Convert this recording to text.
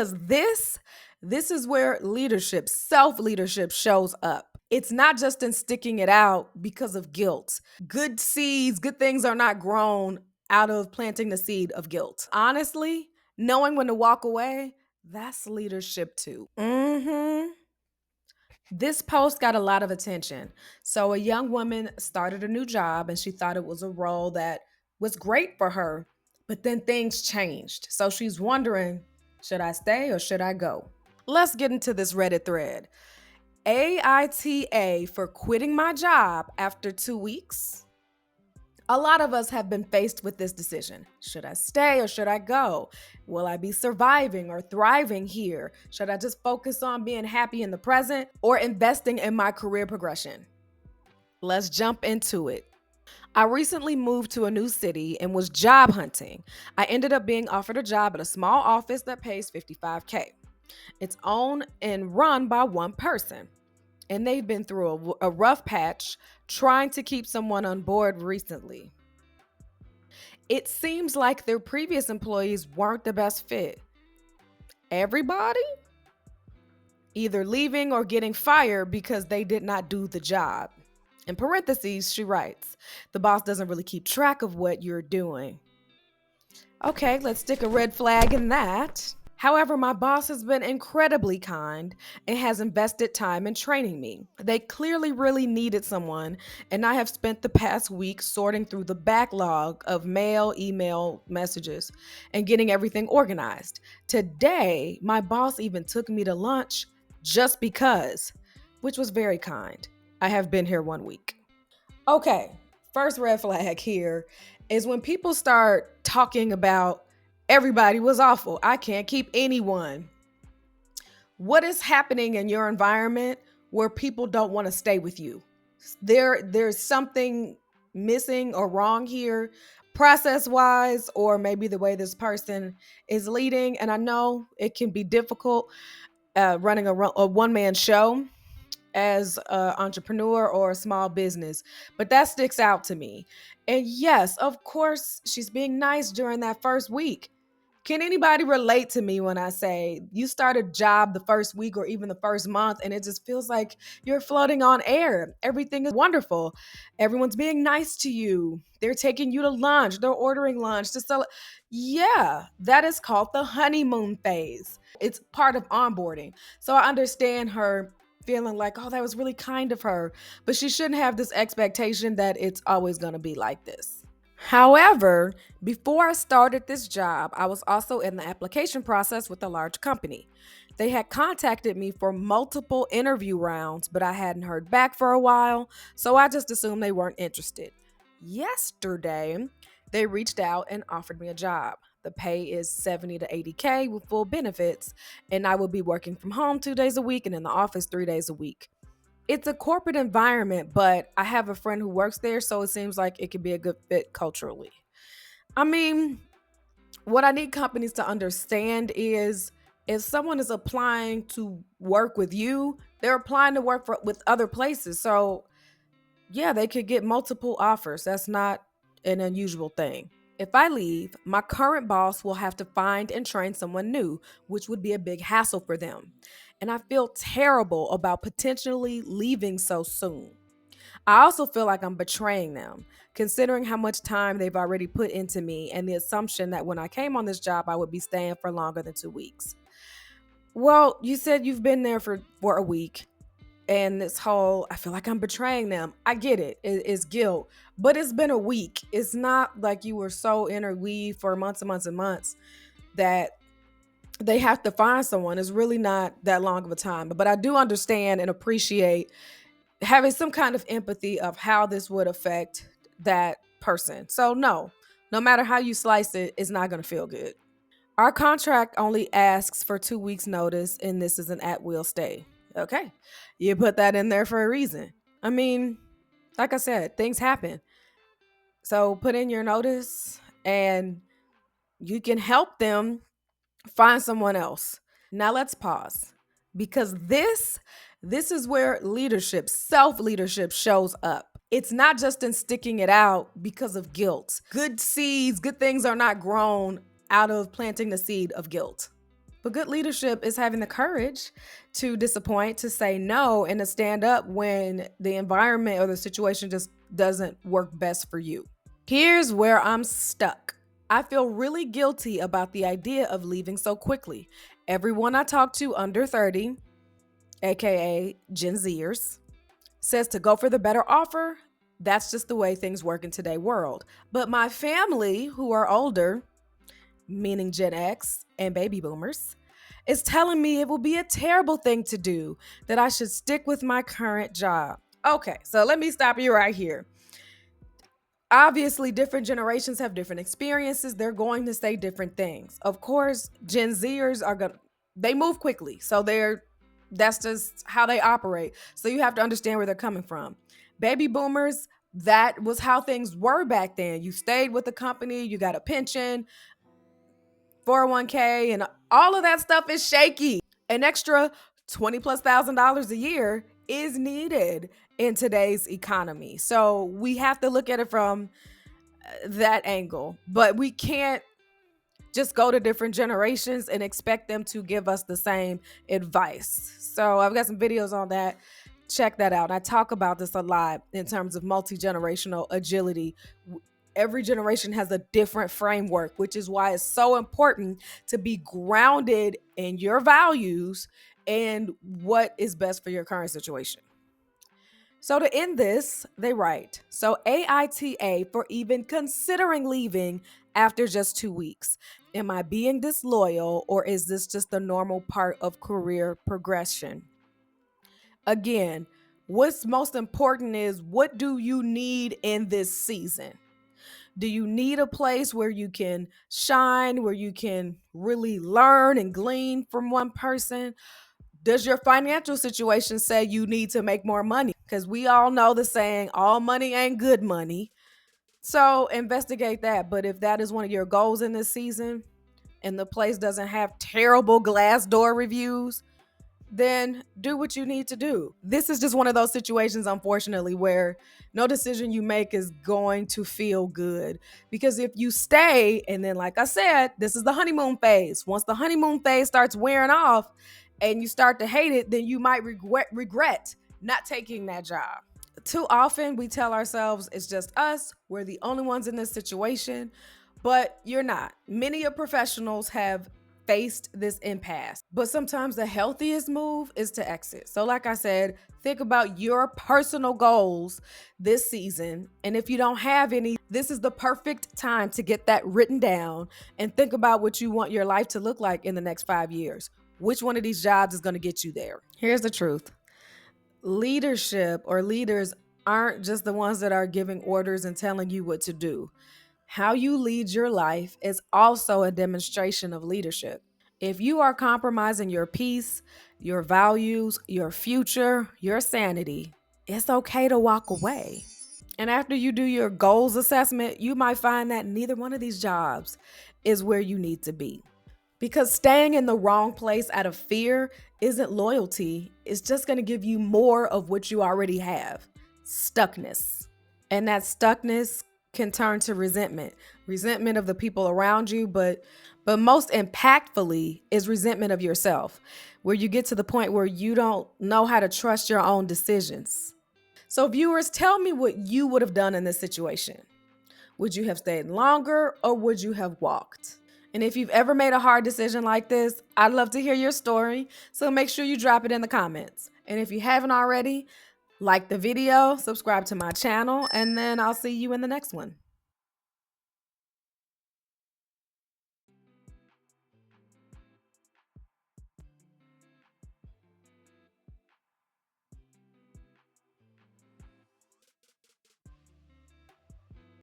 Because this is where leadership, self-leadership shows up. It's not just in sticking it out because of guilt. Good seeds, good things are not grown out of planting the seed of guilt. Honestly, knowing when to walk away, that's leadership too. This post got a lot of attention. So, a young woman started a new job and she thought it was a role that was great for her, but then things changed. So, she's wondering, should I stay or should I go? Let's get into this Reddit thread. AITA for quitting my job after 2 weeks. A lot of us have been faced with this decision. Should I stay or should I go? Will I be surviving or thriving here? Should I just focus on being happy in the present or investing in my career progression? Let's jump into it. I recently moved to a new city and was job hunting. I ended up being offered a job at a small office that pays 55K. It's owned and run by one person, and they've been through a rough patch trying to keep someone on board recently. It seems like their previous employees weren't the best fit. Everybody either leaving or getting fired because they did not do the job. In parentheses, she writes, the boss doesn't really keep track of what you're doing. Okay, let's stick a red flag in that. However, my boss has been incredibly kind and has invested time in training me. They clearly really needed someone, and I have spent the past week sorting through the backlog of mail, email, messages, and getting everything organized. Today, my boss even took me to lunch just because, which was very kind. I have been here 1 week. Okay, first red flag here is when people start talking about everybody was awful. I can't keep anyone. What is happening in your environment where people don't want to stay with you? There's something missing or wrong here, process wise, or maybe the way this person is leading. And I know it can be difficult running a one-man show as an entrepreneur or a small business, but that sticks out to me. And yes, of course, she's being nice during that first week. Can anybody relate to me when I say you start a job the first week or even the first month and it just feels like you're floating on air? Everything is wonderful. Everyone's being nice to you. They're taking you to lunch. They're ordering lunch to sell. Yeah, that is called the honeymoon phase. It's part of onboarding. So I understand her feeling like, oh, that was really kind of her, but she shouldn't have this expectation that it's always going to be like this. However, before I started this job, I was also in the application process with a large company. They had contacted me for multiple interview rounds, but I hadn't heard back for a while, so I just assumed they weren't interested. Yesterday, they reached out and offered me a job. The pay is 70 to 80K with full benefits, and I will be working from home 2 days a week and in the office 3 days a week. It's a corporate environment, but I have a friend who works there, so it seems like it could be a good fit culturally. I mean, what I need companies to understand is if someone is applying to work with you, they're applying to work with other places. So, yeah, they could get multiple offers. That's not an unusual thing. If I leave, my current boss will have to find and train someone new, which would be a big hassle for them. And I feel terrible about potentially leaving so soon. I also feel like I'm betraying them, considering how much time they've already put into me and the assumption that when I came on this job, I would be staying for longer than 2 weeks. Well, you said you've been there for a week, and this whole, I feel like I'm betraying them. I get it. It's guilt, but it's been a week. It's not like you were so interweaved for months and months and months that they have to find someone. It's really not that long of a time. But I do understand and appreciate having some kind of empathy of how this would affect that person. So no matter how you slice it, it's not going to feel good. Our contract only asks for 2 weeks notice, and this is an at-will stay. Okay. You put that in there for a reason. I mean, like I said, things happen. So put in your notice and you can help them find someone else. Now let's pause because this is where leadership, self-leadership shows up. It's not just in sticking it out because of guilt. Good seeds, good things are not grown out of planting the seed of guilt. But good leadership is having the courage to disappoint, to say no, and to stand up when the environment or the situation just doesn't work best for you. Here's where I'm stuck. I feel really guilty about the idea of leaving so quickly. Everyone I talk to under 30, aka Gen Zers, says to go for the better offer. That's just the way things work in today's world. But my family, who are older, meaning Gen X and baby boomers, is telling me it will be a terrible thing to do, that I should stick with my current job. Okay, so let me stop you right here. Obviously, different generations have different experiences. They're going to say different things. Of course, Gen Zers are going to, they move quickly. So that's just how they operate. So you have to understand where they're coming from. Baby boomers, that was how things were back then. You stayed with the company, you got a pension, 401k, and all of that stuff is shaky. An extra 20 plus $1,000 a year is needed in today's economy. So we have to look at it from that angle, but we can't just go to different generations and expect them to give us the same advice. So I've got some videos on that. Check that out. I talk about this a lot in terms of multi-generational agility. Every generation has a different framework, which is why it's so important to be grounded in your values and what is best for your current situation. So to end this, they write, so AITA for even considering leaving after just 2 weeks. Am I being disloyal, or is this just the normal part of career progression? Again, what's most important is, what do you need in this season? Do you need a place where you can shine, where you can really learn and glean from one person? Does your financial situation say you need to make more money? Because we all know the saying, all money ain't good money. So investigate that. But if that is one of your goals in this season and the place doesn't have terrible Glassdoor reviews, then do what you need to do. This is just one of those situations, unfortunately, where no decision you make is going to feel good. Because if you stay, and then, like I said, this is the honeymoon phase. Once the honeymoon phase starts wearing off and you start to hate it, then you might regret not taking that job. Too often we tell ourselves it's just us, we're the only ones in this situation, but you're not. Many of professionals have faced this impasse, but sometimes the healthiest move is to exit. So like I said, think about your personal goals this season, and if you don't have any, this is the perfect time to get that written down and think about what you want your life to look like in the next 5 years. Which one of these jobs is going to get you there? Here's the truth. Leadership or leaders aren't just the ones that are giving orders and telling you what to do. How you lead your life is also a demonstration of leadership. If you are compromising your peace, your values, your future, your sanity, it's okay to walk away. And after you do your goals assessment, you might find that neither one of these jobs is where you need to be. Because staying in the wrong place out of fear isn't loyalty. It's just going to give you more of what you already have: stuckness. And that stuckness can turn to resentment of the people around you, but most impactfully is resentment of yourself, where you get to the point where you don't know how to trust your own decisions. So viewers, tell me what you would have done in this situation. Would you have stayed longer, or would you have walked? And if you've ever made a hard decision like this, I'd love to hear your story. So make sure you drop it in the comments. And if you haven't already, like the video, subscribe to my channel, and then I'll see you in the next one.